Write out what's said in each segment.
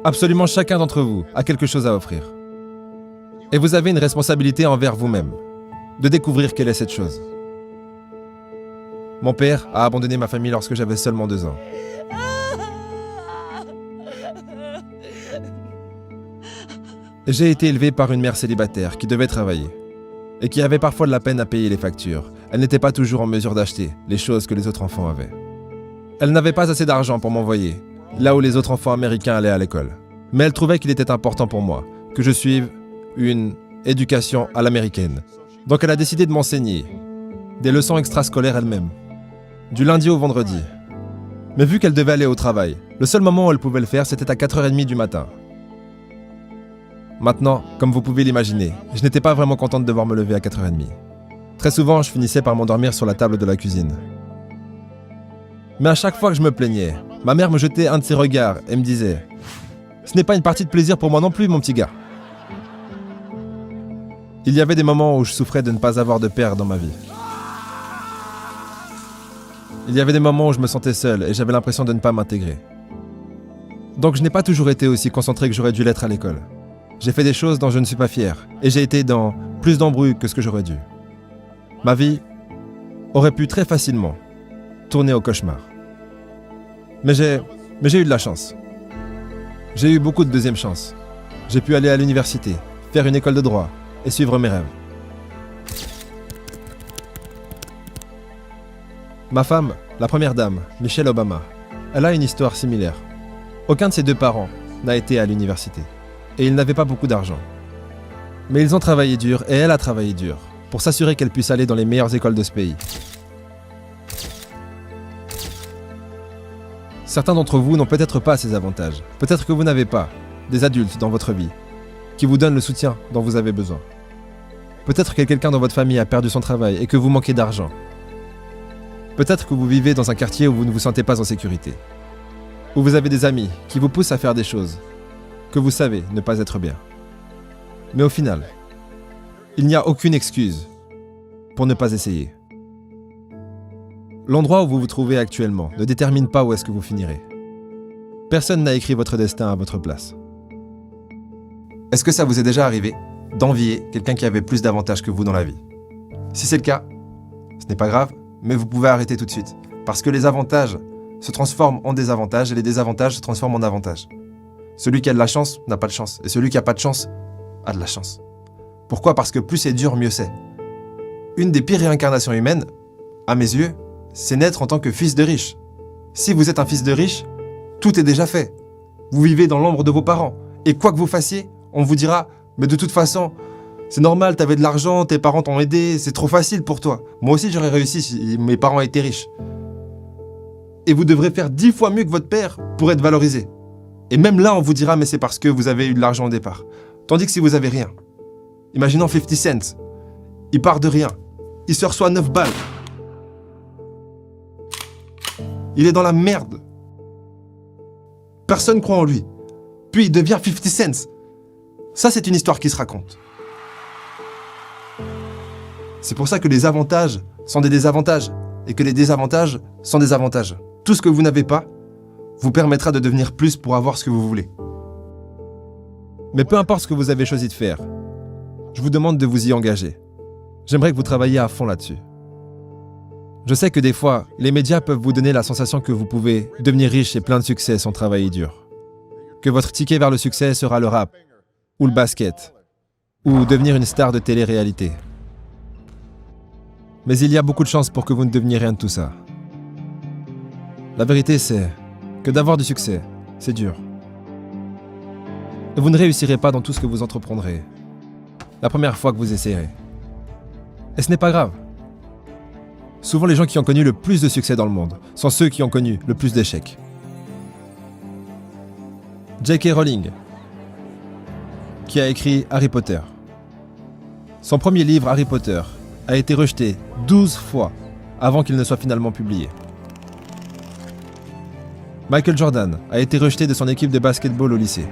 Absolument chacun d'entre vous a quelque chose à offrir. Et vous avez une responsabilité envers vous-même, de découvrir quelle est cette chose. Mon père a abandonné ma famille lorsque j'avais seulement 2 ans. J'ai été élevé par une mère célibataire qui devait travailler et qui avait parfois de la peine à payer les factures. Elle n'était pas toujours en mesure d'acheter les choses que les autres enfants avaient. Elle n'avait pas assez d'argent pour m'envoyer là où les autres enfants américains allaient à l'école. Mais elle trouvait qu'il était important pour moi que je suive une éducation à l'américaine. Donc elle a décidé de m'enseigner des leçons extrascolaires elle-même, du lundi au vendredi. Mais vu qu'elle devait aller au travail, le seul moment où elle pouvait le faire, c'était à 4h30 du matin. Maintenant, comme vous pouvez l'imaginer, je n'étais pas vraiment contente de devoir me lever à 4h30. Très souvent, je finissais par m'endormir sur la table de la cuisine. Mais à chaque fois que je me plaignais, ma mère me jetait un de ses regards et me disait « Ce n'est pas une partie de plaisir pour moi non plus, mon petit gars. » Il y avait des moments où je souffrais de ne pas avoir de père dans ma vie. Il y avait des moments où je me sentais seul et j'avais l'impression de ne pas m'intégrer. Donc je n'ai pas toujours été aussi concentré que j'aurais dû l'être à l'école. J'ai fait des choses dont je ne suis pas fier et j'ai été dans plus d'embrouilles que ce que j'aurais dû. Ma vie aurait pu très facilement tourner au cauchemar. Mais j'ai eu de la chance. J'ai eu beaucoup de deuxième chance. J'ai pu aller à l'université, faire une école de droit et suivre mes rêves. Ma femme, la première dame, Michelle Obama, elle a une histoire similaire. Aucun de ses 2 parents n'a été à l'université et ils n'avaient pas beaucoup d'argent. Mais ils ont travaillé dur et elle a travaillé dur pour s'assurer qu'elle puisse aller dans les meilleures écoles de ce pays. Certains d'entre vous n'ont peut-être pas ces avantages. Peut-être que vous n'avez pas des adultes dans votre vie qui vous donnent le soutien dont vous avez besoin. Peut-être que quelqu'un dans votre famille a perdu son travail et que vous manquez d'argent. Peut-être que vous vivez dans un quartier où vous ne vous sentez pas en sécurité. Où vous avez des amis qui vous poussent à faire des choses que vous savez ne pas être bien. Mais au final, il n'y a aucune excuse pour ne pas essayer. L'endroit où vous vous trouvez actuellement ne détermine pas où est-ce que vous finirez. Personne n'a écrit votre destin à votre place. Est-ce que ça vous est déjà arrivé d'envier quelqu'un qui avait plus d'avantages que vous dans la vie? Si c'est le cas, ce n'est pas grave, mais vous pouvez arrêter tout de suite. Parce que les avantages se transforment en désavantages et les désavantages se transforment en avantages. Celui qui a de la chance n'a pas de chance. Et celui qui n'a pas de chance a de la chance. Pourquoi? Parce que plus c'est dur, mieux c'est. Une des pires réincarnations humaines, à mes yeux, c'est naître en tant que fils de riche. Si vous êtes un fils de riche, tout est déjà fait. Vous vivez dans l'ombre de vos parents. Et quoi que vous fassiez, on vous dira « Mais de toute façon, c'est normal, t'avais de l'argent, tes parents t'ont aidé, c'est trop facile pour toi. Moi aussi j'aurais réussi si mes parents étaient riches. » Et vous devrez faire 10 fois mieux que votre père pour être valorisé. Et même là, on vous dira « Mais c'est parce que vous avez eu de l'argent au départ. » Tandis que si vous avez rien, imaginons 50 Cent, il part de rien, il se reçoit 9 balles. Il est dans la merde. Personne croit en lui. Puis il devient 50 Cent. Ça, c'est une histoire qui se raconte. C'est pour ça que les avantages sont des désavantages et que les désavantages sont des avantages. Tout ce que vous n'avez pas vous permettra de devenir plus pour avoir ce que vous voulez. Mais peu importe ce que vous avez choisi de faire, je vous demande de vous y engager. J'aimerais que vous travailliez à fond là-dessus. Je sais que des fois, les médias peuvent vous donner la sensation que vous pouvez devenir riche et plein de succès sans travailler dur. Que votre ticket vers le succès sera le rap, ou le basket, ou devenir une star de télé-réalité. Mais il y a beaucoup de chances pour que vous ne deveniez rien de tout ça. La vérité, c'est que d'avoir du succès, c'est dur. Et vous ne réussirez pas dans tout ce que vous entreprendrez la première fois que vous essayerez. Et ce n'est pas grave. Souvent, les gens qui ont connu le plus de succès dans le monde sont ceux qui ont connu le plus d'échecs. J.K. Rowling, qui a écrit Harry Potter. Son premier livre, Harry Potter, a été rejeté 12 fois avant qu'il ne soit finalement publié. Michael Jordan a été rejeté de son équipe de basketball au lycée.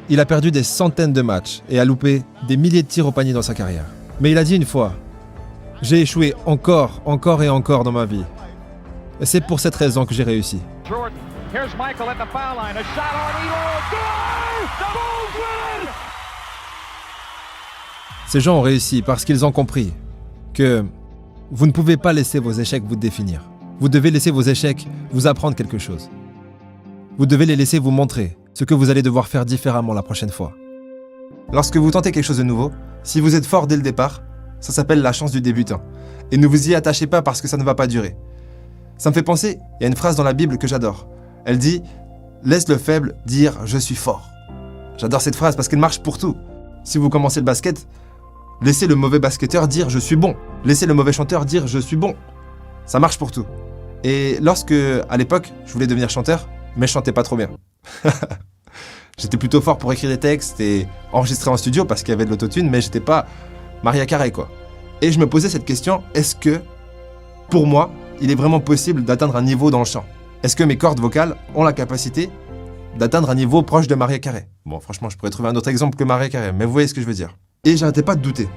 Il a perdu des centaines de matchs et a loupé des milliers de tirs au panier dans sa carrière. Mais il a dit une fois « J'ai échoué encore et encore dans ma vie. Et c'est pour cette raison que j'ai réussi. » Here's Michael at the foul line. A shot on Elo. Good! The Bulls win! Ces gens ont réussi parce qu'ils ont compris que vous ne pouvez pas laisser vos échecs vous définir. Vous devez laisser vos échecs vous apprendre quelque chose. Vous devez les laisser vous montrer ce que vous allez devoir faire différemment la prochaine fois. Lorsque vous tentez quelque chose de nouveau, si vous êtes fort dès le départ, ça s'appelle la chance du débutant. Et ne vous y attachez pas parce que ça ne va pas durer. Ça me fait penser, il y a une phrase dans la Bible que j'adore. Elle dit « Laisse le faible dire « je suis fort ». J'adore cette phrase parce qu'elle marche pour tout. Si vous commencez le basket, laissez le mauvais basketteur dire « je suis bon ». Laissez le mauvais chanteur dire « je suis bon ». Ça marche pour tout. Et lorsque, à l'époque, je voulais devenir chanteur, mais je chantais pas trop bien. J'étais plutôt fort pour écrire des textes et enregistrer en studio parce qu'il y avait de l'autotune, mais j'étais pas Mariah Carey, quoi. Et je me posais cette question, est-ce que, pour moi, il est vraiment possible d'atteindre un niveau dans le chant? Est-ce que mes cordes vocales ont la capacité d'atteindre un niveau proche de Mariah Carey? Bon, franchement, je pourrais trouver un autre exemple que Mariah Carey, mais vous voyez ce que je veux dire. Et j'arrêtais pas de douter.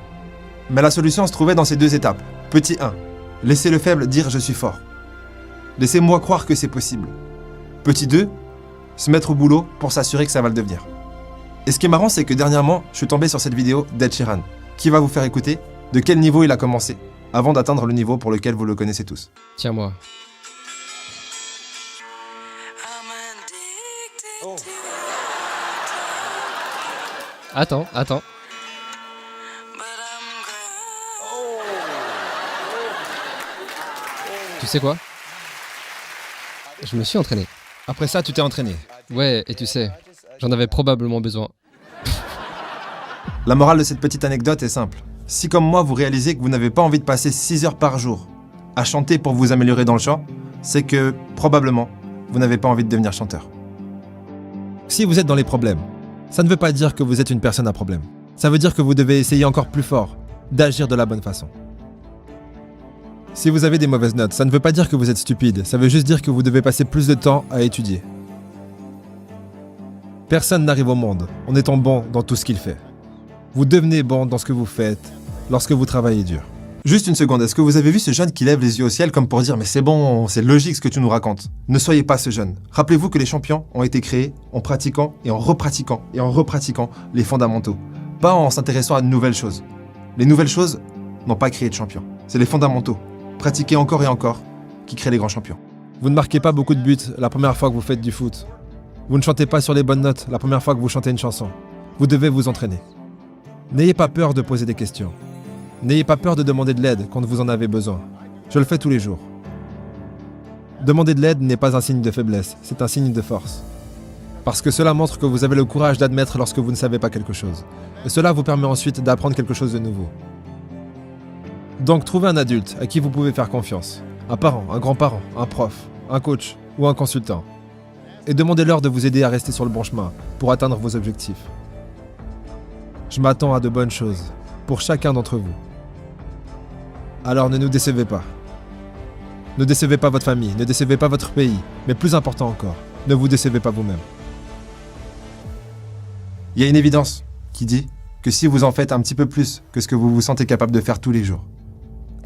Mais la solution se trouvait dans ces deux étapes. Petit 1, laissez le faible dire « je suis fort ». Laissez-moi croire que c'est possible. Petit 2, se mettre au boulot pour s'assurer que ça va le devenir. Et ce qui est marrant, c'est que dernièrement, je suis tombé sur cette vidéo d'Ed Sheeran, qui va vous faire écouter de quel niveau il a commencé, avant d'atteindre le niveau pour lequel vous le connaissez tous. Tiens-moi. Oh. Attends. Tu sais quoi? Je me suis entraîné. Après ça, tu t'es entraîné. Ouais, et tu sais, j'en avais probablement besoin. La morale de cette petite anecdote est simple. Si comme moi, vous réalisez que vous n'avez pas envie de passer 6 heures par jour à chanter pour vous améliorer dans le chant, c'est que, probablement, vous n'avez pas envie de devenir chanteur. Si vous êtes dans les problèmes, ça ne veut pas dire que vous êtes une personne à problème. Ça veut dire que vous devez essayer encore plus fort d'agir de la bonne façon. Si vous avez des mauvaises notes, ça ne veut pas dire que vous êtes stupide, ça veut juste dire que vous devez passer plus de temps à étudier. Personne n'arrive au monde en étant bon dans tout ce qu'il fait. Vous devenez bon dans ce que vous faites lorsque vous travaillez dur. Juste une seconde, est-ce que vous avez vu ce jeune qui lève les yeux au ciel comme pour dire « mais c'est bon, c'est logique ce que tu nous racontes ». Ne soyez pas ce jeune. Rappelez-vous que les champions ont été créés en pratiquant et en repratiquant les fondamentaux. Pas en s'intéressant à de nouvelles choses. Les nouvelles choses n'ont pas créé de champions. C'est les fondamentaux, pratiqués encore et encore, qui créent les grands champions. Vous ne marquez pas beaucoup de buts la première fois que vous faites du foot. Vous ne chantez pas sur les bonnes notes la première fois que vous chantez une chanson. Vous devez vous entraîner. N'ayez pas peur de poser des questions. N'ayez pas peur de demander de l'aide quand vous en avez besoin. Je le fais tous les jours. Demander de l'aide n'est pas un signe de faiblesse, c'est un signe de force. Parce que cela montre que vous avez le courage d'admettre lorsque vous ne savez pas quelque chose. Et cela vous permet ensuite d'apprendre quelque chose de nouveau. Donc trouvez un adulte à qui vous pouvez faire confiance. Un parent, un grand-parent, un prof, un coach ou un consultant. Et demandez-leur de vous aider à rester sur le bon chemin pour atteindre vos objectifs. Je m'attends à de bonnes choses pour chacun d'entre vous. Alors ne nous décevez pas. Ne décevez pas votre famille, ne décevez pas votre pays, mais plus important encore, ne vous décevez pas vous-même. Il y a une évidence qui dit que si vous en faites un petit peu plus que ce que vous vous sentez capable de faire tous les jours,